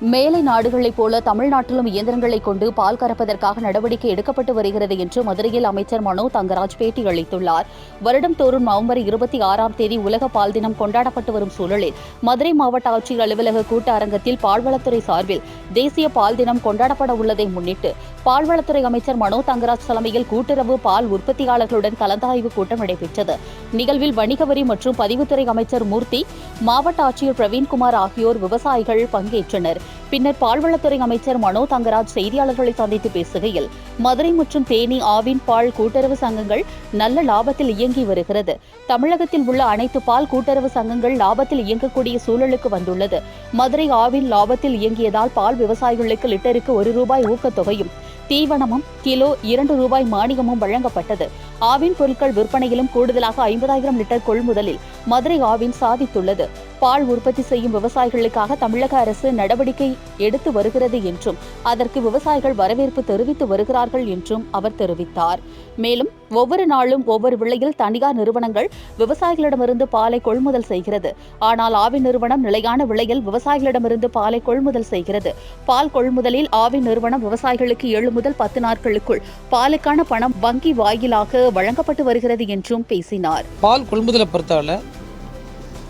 மேலை நாடுகளைப் போல தமிழ்நாட்டிலும் இயந்திரங்களை கொண்டு பால் கறப்பதற்காக நடவடிக்கை எடுக்கப்பட்டு வருகிறது என்று மதுரையில் அமைச்சர் மனோ தங்கராஜ் பேட்டியளித்துள்ளார். வருடம்தோறும் நவம்பர் 26ஆம் தேதி உலக பால் தினம் கொண்டாடப்பட்டு வரும் சூழலில் மதுரை மாவட்ட ஆட்சியர் அலுவலக கூட்ட அரங்கத்தில் பால்வளத்துறை சார்பில் தேசிய பால் தினம் கொண்டாடப்பட உள்ளதை முன்னிட்டு பால்வளத்துறை அமைச்சர் மனோ தங்கராஜ் தலைமையில் கூட்டுறவு பால் உற்பத்தியாளர்களுடன் கலந்தாய்வு கூட்டம் நடைபெற்றது. நிகழ்வில் வணிக வரி மற்றும் பதிவுத்துறை அமைச்சர் மூர்த்தி, மாவட்ட ஆட்சியர் பிரவீன்குமார் ஆகியோர் விவசாயிகள் பங்கேற்றனர். பின்னர் பால்வளத்துறை அமைச்சர் மனோ தங்கராஜ் செய்தியாளர்களை சந்தித்து பேசுகையில், மதுரை மற்றும் தேனி ஆவின் பால் கூட்டுறவு சங்கங்கள் நல்ல லாபத்தில் இயங்கி வருகிறது. தமிழகத்தில் உள்ள அனைத்து பால் கூட்டுறவு சங்கங்கள் லாபத்தில் இயங்கக்கூடிய சூழலுக்கு வந்துள்ளது. மதுரை ஆவின் லாபத்தில் இயங்கியதால் பால் விவசாயிகளுக்கு லிட்டருக்கு ₹1 ஊக்கத்தொகையும், தீவனமும் கிலோ ₹2 மானியமும் வழங்கப்பட்டது. ஆவின் பொருட்கள் விற்பனையிலும் கூடுதலாக 50,000 லிட்டர் கொள்முதலில் மதுரை ஆவின் சாதித்துள்ளது. பால் உற்பத்தி செய்யும் விவசாயிகளுக்காக தமிழக அரசு நடவடிக்கை எடுத்து வருகிறது என்றும் அதற்கு விவசாயிகள் வரவேற்பு தெரிவித்து வருகிறார்கள் என்றும் அவர் தெரிவித்தார். மேலும் ஒவ்வொரு நாளும் ஒவ்வொரு விலையில் தனியார் நிறுவனங்கள் விவசாயிகளிடமிருந்து பாலை கொள்முதல் செய்கிறது. ஆனால் ஆவின் நிறுவனம் நிலையான விலையில் விவசாயிகளிடமிருந்து பாலை கொள்முதல் செய்கிறது. பால் கொள்முதலில் ஆவின் நிறுவனம் விவசாயிகளுக்கு 7 முதல் 10 நாட்களுக்குள் பாலுக்கான பணம் வங்கி வாயிலாக வழங்கப்பட்டு வருகிறது என்றும் பேசினார். பால் கொள்முதலை பொறுத்தவரை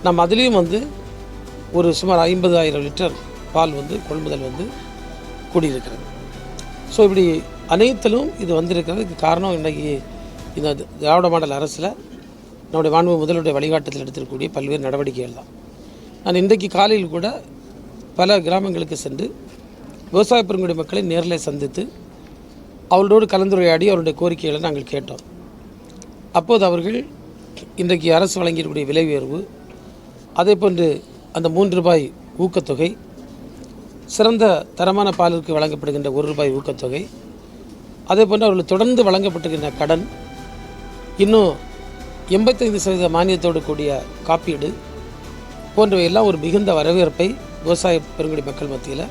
நம்ம அதுலேயும் ஒரு சுமார் 50,000 லிட்டர் பால் கொள்முதல் கூடியிருக்கிறது. ஸோ இப்படி அனைத்திலும் இது வந்திருக்கிறதுக்கு காரணம் இன்றைக்கி இந்த திராவிட மாடல் அரசில் நம்முடைய மாண்பு முதல்வருடைய வழிகாட்டத்தில் எடுத்திருக்கக்கூடிய பல்வேறு நடவடிக்கைகள் தான். நான் இன்றைக்கு காலையில் கூட பல கிராமங்களுக்கு சென்று விவசாய பெருங்குடி மக்களை நேரில் சந்தித்து அவர்களோடு கலந்துரையாடி அவருடைய கோரிக்கைகளை நாங்கள் கேட்டோம். அப்போது அவர்கள் இன்றைக்கு அரசு வழங்கியிருக்கக்கூடிய விலை உயர்வு, அதே போன்று அந்த ₹3 ஊக்கத்தொகை, சிறந்த தரமான பாலிற்கு வழங்கப்படுகின்ற ₹1 ஊக்கத்தொகை, அதே போன்று அவர்களுக்கு தொடர்ந்து வழங்கப்பட்டிருக்கின்ற கடன், இன்னும் 85% மானியத்தோடு கூடிய காப்பீடு போன்றவை எல்லாம் ஒரு மிகுந்த வரவேற்பை விவசாய பெருங்குடி மக்கள் மத்தியில்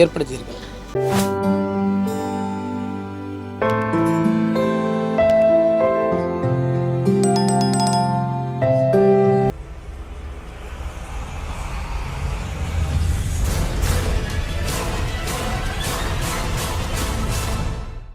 ஏற்படுத்தியிருக்கிறது.